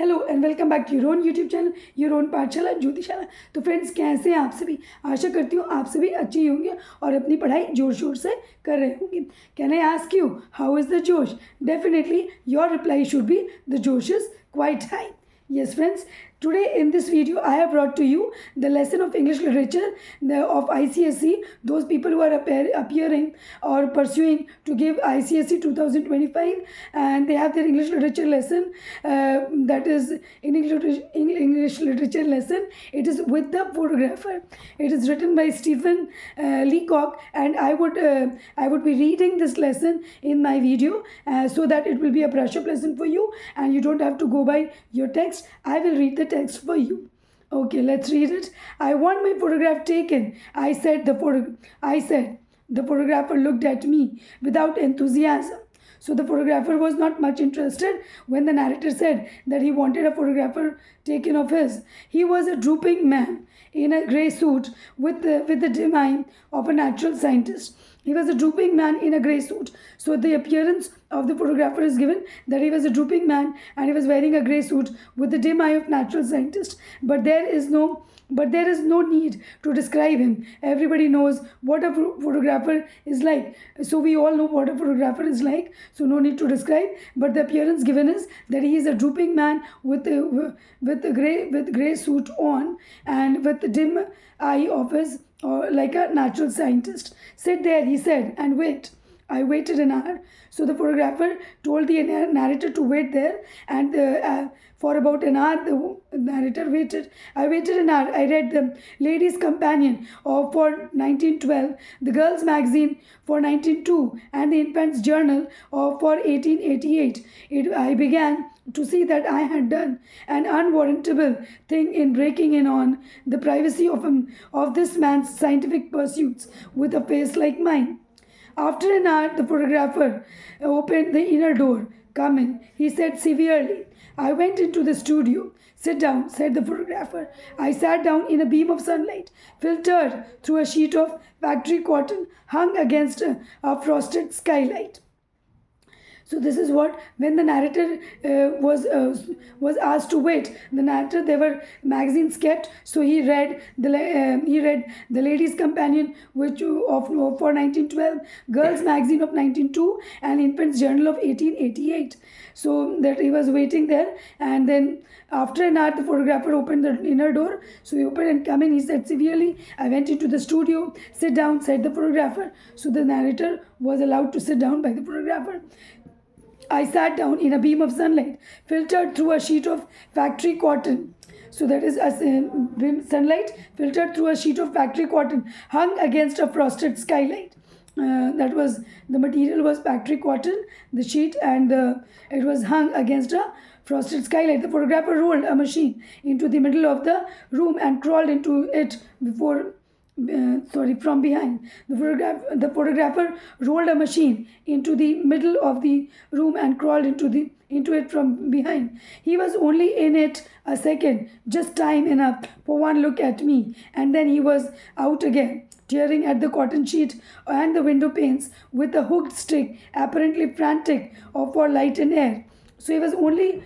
Hello and welcome back to your own YouTube channel your own Pathshala Jyotishala. तो friends, कैसे हैं आप सभी? आशा करती हूँ आप सभी अच्छे ही होंगे और अपनी पढ़ाई जोर शोर से कर रहे होंगे। Can I ask you how is the josh? Definitely your reply should be the josh is quite high. Yes friends, today in this video I have brought to you the lesson of English literature of ICSE. Those people who are appearing or pursuing to give ICSE 2025 and they have their English literature lesson, that is English literature lesson. It is with the photographer. It is written by Stephen Leacock and I would be reading this lesson in my video so that it will be a brush up lesson for you and you don't have to go by your text. I will read the text for you. Okay, let's read it. I want my photograph taken. I said the photographer looked at me without enthusiasm. So the photographer was not much interested when the narrator said that he wanted a photographer taken of his. He was a drooping man in a grey suit with the dim eye of a natural scientist. He was a drooping man in a grey suit. So the appearance of the photographer is given that he was a drooping man and he was wearing a grey suit with the dim eye of natural scientist. But there is no need to describe him. Everybody knows what a photographer is like. So we all know what a photographer is like. So no need to describe. But the appearance given is that he is a drooping man with grey suit on and with the dim eye of his, or like a natural scientist. Sit there, he said, and wait. I waited an hour. So the photographer told the narrator to wait there, and for about an hour the narrator waited. I waited an hour. I read the Ladies' Companion for 1912, the Girls' Magazine for 1902, and the Infant's Journal for 1888. I began to see that I had done an unwarrantable thing in breaking in on the privacy of this man's scientific pursuits with a face like mine. After an hour, the photographer opened the inner door. Come in, he said severely. I went into the studio. Sit down, said the photographer. I sat down in a beam of sunlight, filtered through a sheet of factory cotton hung against a frosted skylight. So this is what, when the narrator was asked to wait, the narrator, there were magazines kept, so he read the Ladies' Companion, which for 1912, Girls' Magazine of 1902, and Infant's Journal of 1888. So that he was waiting there, and then after an hour the photographer opened the inner door. So he opened and come in. He said severely, I went into the studio. Sit down, said the photographer. So the narrator was allowed to sit down by the photographer. I sat down in a beam of sunlight, filtered through a sheet of factory cotton. So that is sunlight filtered through a sheet of factory cotton hung against a frosted skylight. That was, the material was factory cotton, the sheet, and it was hung against a frosted skylight. The photographer rolled a machine into the middle of the room and crawled into it from behind. The photographer rolled a machine into the middle of the room and crawled into it from behind. He was only in it a second, just time enough for one look at me, and then he was out again, tearing at the cotton sheet and the window panes with a hooked stick, apparently frantic for light and air. So he was only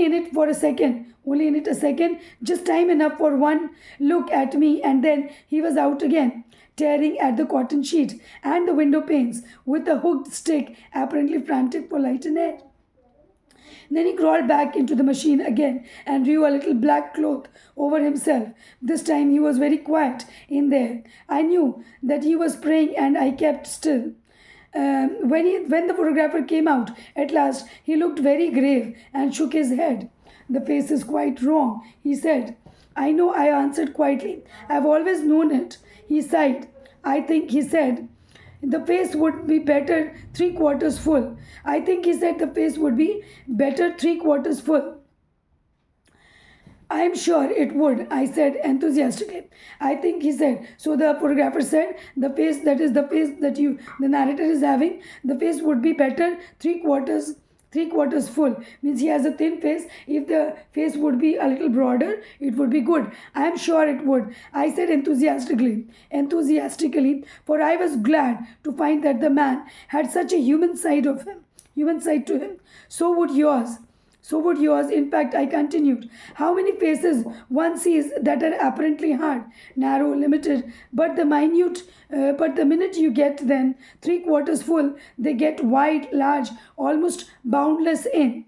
in it for a second. Only in it a second, just time enough for one look at me, and then he was out again, tearing at the cotton sheet and the window panes with a hooked stick, apparently frantic for light and air. Then he crawled back into the machine again and drew a little black cloth over himself. This time he was very quiet in there. I knew that he was praying and I kept still. When the photographer came out at last, he looked very grave and shook his head. The face is quite wrong, he said. I know, I answered quietly. I've always known it. He sighed. I think, he said, the face would be better 3/4 full. I think, he said, the face would be better 3/4 full. I am sure it would, I said enthusiastically. I think, he said. So the photographer said, the face, that is the face that the narrator is having, the face would be better 3/4 full. Means he has a thin face. If the face would be a little broader, it would be good. I am sure it would, I said enthusiastically, for I was glad to find that the man had such a human side to him. So would yours. So would yours. In fact, I continued. How many faces one sees that are apparently hard, narrow, limited, but the minute you get them three quarters full, they get wide, large, almost boundless in.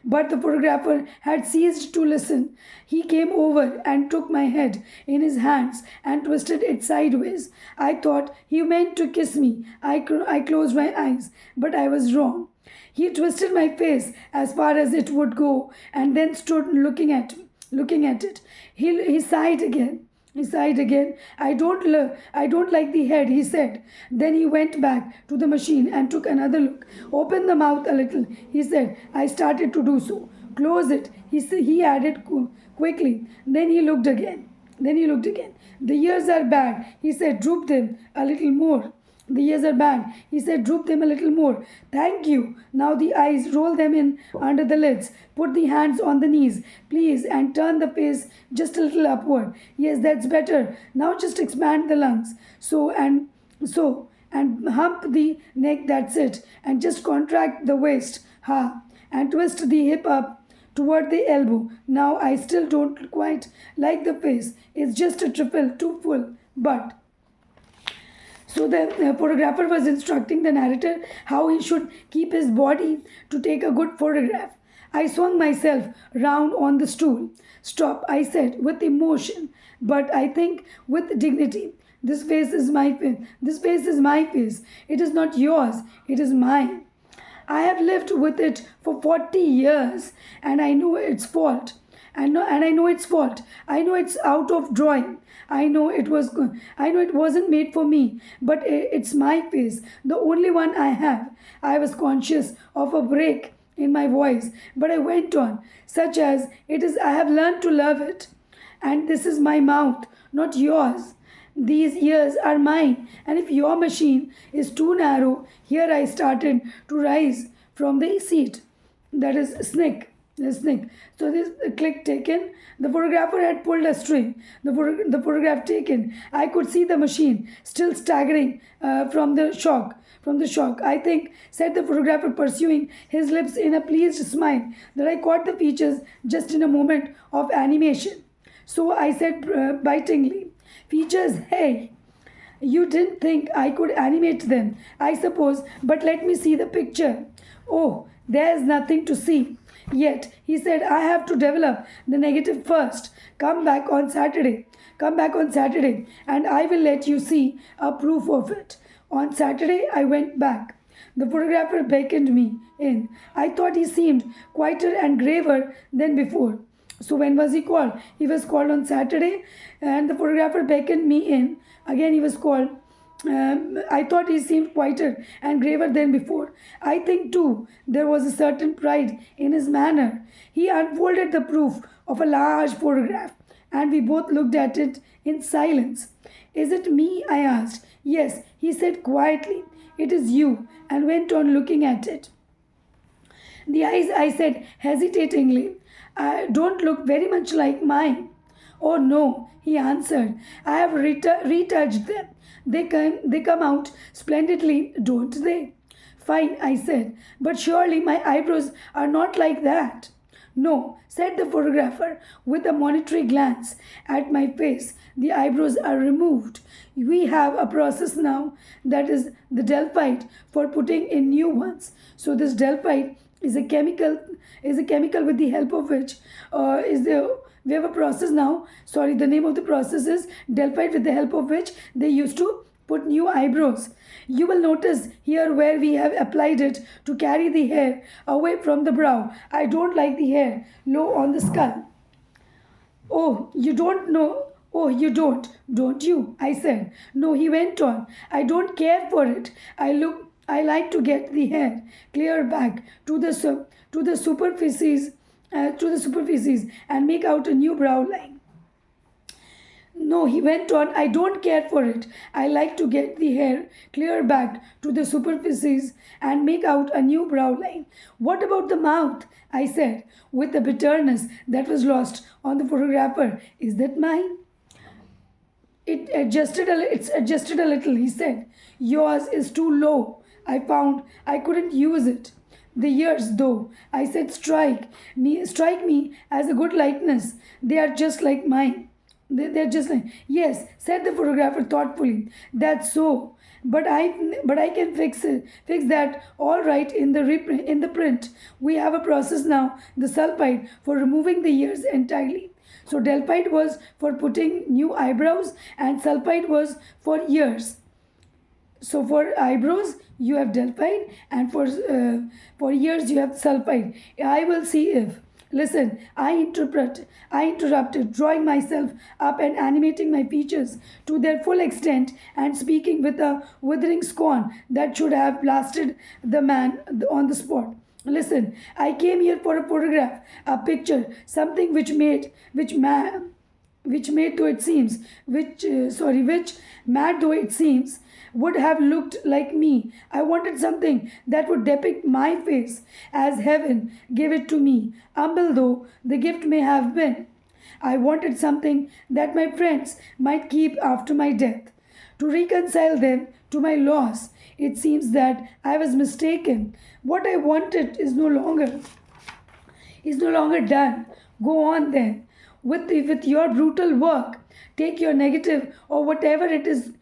But the photographer had ceased to listen. He came over and took my head in his hands and twisted it sideways. I thought he meant to kiss me. I closed my eyes, but I was wrong. He twisted my face as far as it would go and then stood looking at it. He sighed again. He sighed again. I don't like the head, he said. Then he went back to the machine and took another look. Open the mouth a little, he said. I started to do so. Close it, he added quickly. Then he looked again. The ears are bad, he said. Droop them a little more. The ears are bad, he said. Droop them a little more. Thank you. Now the eyes, roll them in under the lids. Put the hands on the knees, please, and turn the face just a little upward. Yes, that's better. Now just expand the lungs. So, and hump the neck, that's it. And just contract the waist. Ha. And twist the hip up toward the elbow. Now I still don't quite like the face. It's just a trifle too full. But so the photographer was instructing the narrator how he should keep his body to take a good photograph. I swung myself round on the stool. Stop, I said with emotion, but I think with dignity. This face is my face. This face is my face. It is not yours. It is mine. I have lived with it for 40 years and I know its fault. I know its fault. I know it's out of drawing. I know it wasn't made for me, but it's my face, the only one I have. I was conscious of a break in my voice, but I went on, such as it is. I have learned to love it, and this is my mouth, not yours. These ears are mine, and if your machine is too narrow, here I started to rise from the seat. That is snick. The snick. So this click taken. The photographer had pulled a string. The photograph taken. I could see the machine still staggering from the shock. I think, said the photographer, pursuing his lips in a pleased smile, that I caught the features just in a moment of animation. So I said bitingly, features, hey. You didn't think I could animate them, I suppose, but let me see the picture. Oh, there's nothing to see. Yet, he said, I have to develop the negative first. Come back on Saturday, and I will let you see a proof of it. On Saturday, I went back. The photographer beckoned me in. I thought he seemed quieter and graver than before. So when was he called? He was called on Saturday, and the photographer beckoned me in. Again, he was called. I thought he seemed quieter and graver than before. I think, too, there was a certain pride in his manner. He unfolded the proof of a large photograph, and we both looked at it in silence. Is it me? I asked. Yes, he said quietly. It is you, and went on looking at it. The eyes, I said hesitatingly, don't look very much like mine. Oh no, he answered. I have retouched them. They come out splendidly, don't they? Fine, I said, but surely my eyebrows are not like that. No, said the photographer with a monitory glance at my face. The eyebrows are removed. We have a process now, that is the Delphite, for putting in new ones. So this Delphite is a chemical with the help of which we have a process now. Sorry, the name of the process is Delphite, with the help of which they used to put new eyebrows. You will notice here where we have applied it to carry the hair away from the brow. I don't like the hair low on the skull. Oh, you don't know? Oh, you don't you? I said. No, he went on. I don't care for it. I like to get the hair clear back to the superficies and make out a new brow line. No, he went on, I don't care for it. I like to get the hair clear back to the superficies and make out a new brow line. What about the mouth? I said, with the bitterness that was lost on the photographer. Is that mine? It's adjusted a little, he said. Yours is too low. I found I couldn't use it. the years, though. I said, strike me as a good likeness. They are just like mine. They're just like, yes, said the photographer thoughtfully. That's so. But I can fix that all right in the print. We have a process now, the sulfide, for removing the ears entirely. So delphite was for putting new eyebrows, and sulfide was for ears. So for eyebrows you have delphite, and for ears you have sulfide. I will see if. Listen, I interrupted, drawing myself up and animating my features to their full extent and speaking with a withering scorn that should have blasted the man on the spot. Listen, I came here for a photograph, a picture, something which made though it seems, which mad though it seems, would have looked like me. I wanted something that would depict my face as heaven gave it to me, humble though the gift may have been. I wanted something that my friends might keep after my death, to reconcile them to my loss. It seems that I was mistaken. What I wanted is no longer done. Go on then with your brutal work. Take your negative or whatever it is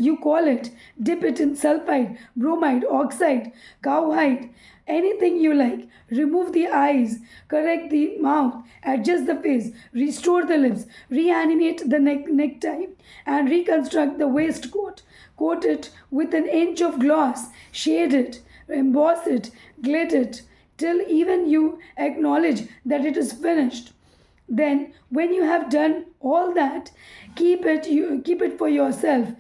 you call it, dip it in sulfide, bromide, oxide, cowhide, anything you like. Remove the eyes, correct the mouth, adjust the face, restore the lips, reanimate the necktie, and reconstruct the waistcoat. Coat it with an inch of gloss, shade it, emboss it, gilt it, till even you acknowledge that it is finished. Then when you have done all that, keep it for yourself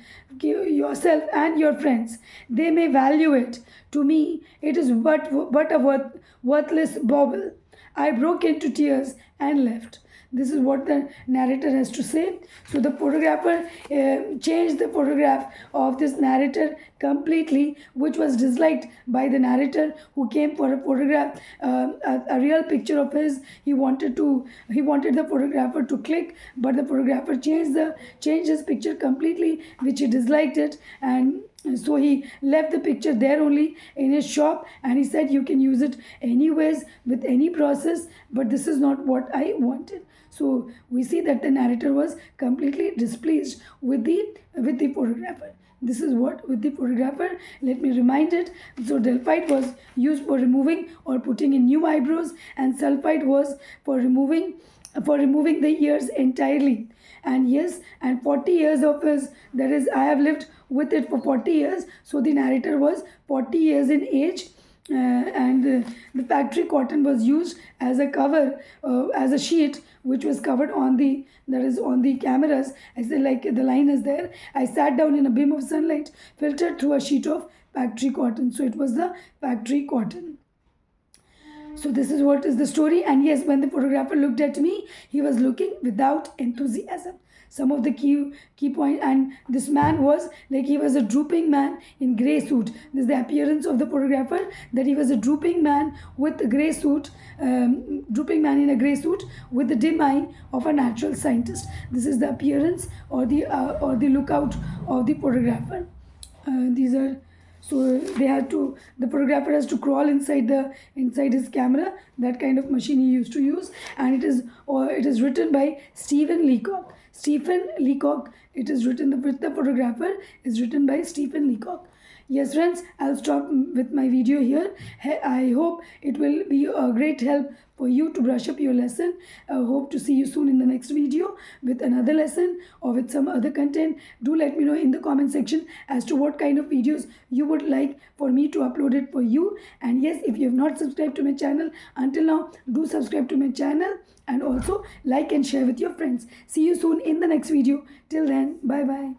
and your friends. They may value it. To me it is but a worthless bauble. I broke into tears and left. This is what the narrator has to say. So the photographer changed the photograph of this narrator completely, which was disliked by the narrator who came for a photograph, a real picture of his. He wanted the photographer to click, but the photographer changed his picture completely, which he disliked it, and so he left the picture there only in his shop, and he said, you can use it anyways with any process, but this is not what I wanted. So we see that the narrator was completely displeased with the photographer. This is what with the photographer. Let me remind it. So delphite was used for removing or putting in new eyebrows, and sulfide was for removing the ears entirely. And yes, and 40 years of his, that is, I have lived with it for 40 years. So the narrator was 40 years in age, and the factory cotton was used as a cover, as a sheet which was covered on the cameras. I said, like, the line is there. I sat down in a beam of sunlight filtered through a sheet of factory cotton. So it was the factory cotton. So this is what is the story. And yes, when the photographer looked at me, he was looking without enthusiasm. Some of the key point, and this man was like, he was a drooping man in grey suit. This is the appearance of the photographer, that he was a drooping man with a grey suit, drooping man in a grey suit with the dim eye of a natural scientist. This is the appearance or the lookout of the photographer. These are. So the photographer has to crawl inside his camera, that kind of machine he used to use, and it is written by Stephen Leacock. Stephen Leacock. It is written, the photographer is written by Stephen Leacock. Yes, friends, I'll stop with my video here. I hope it will be a great help for you to brush up your lesson. I hope to see you soon in the next video with another lesson or with some other content. Do let me know in the comment section as to what kind of videos you would like for me to upload it for you. And yes, if you have not subscribed to my channel until now, do subscribe to my channel, and also like and share with your friends. See you soon in the next video. Till then, bye bye.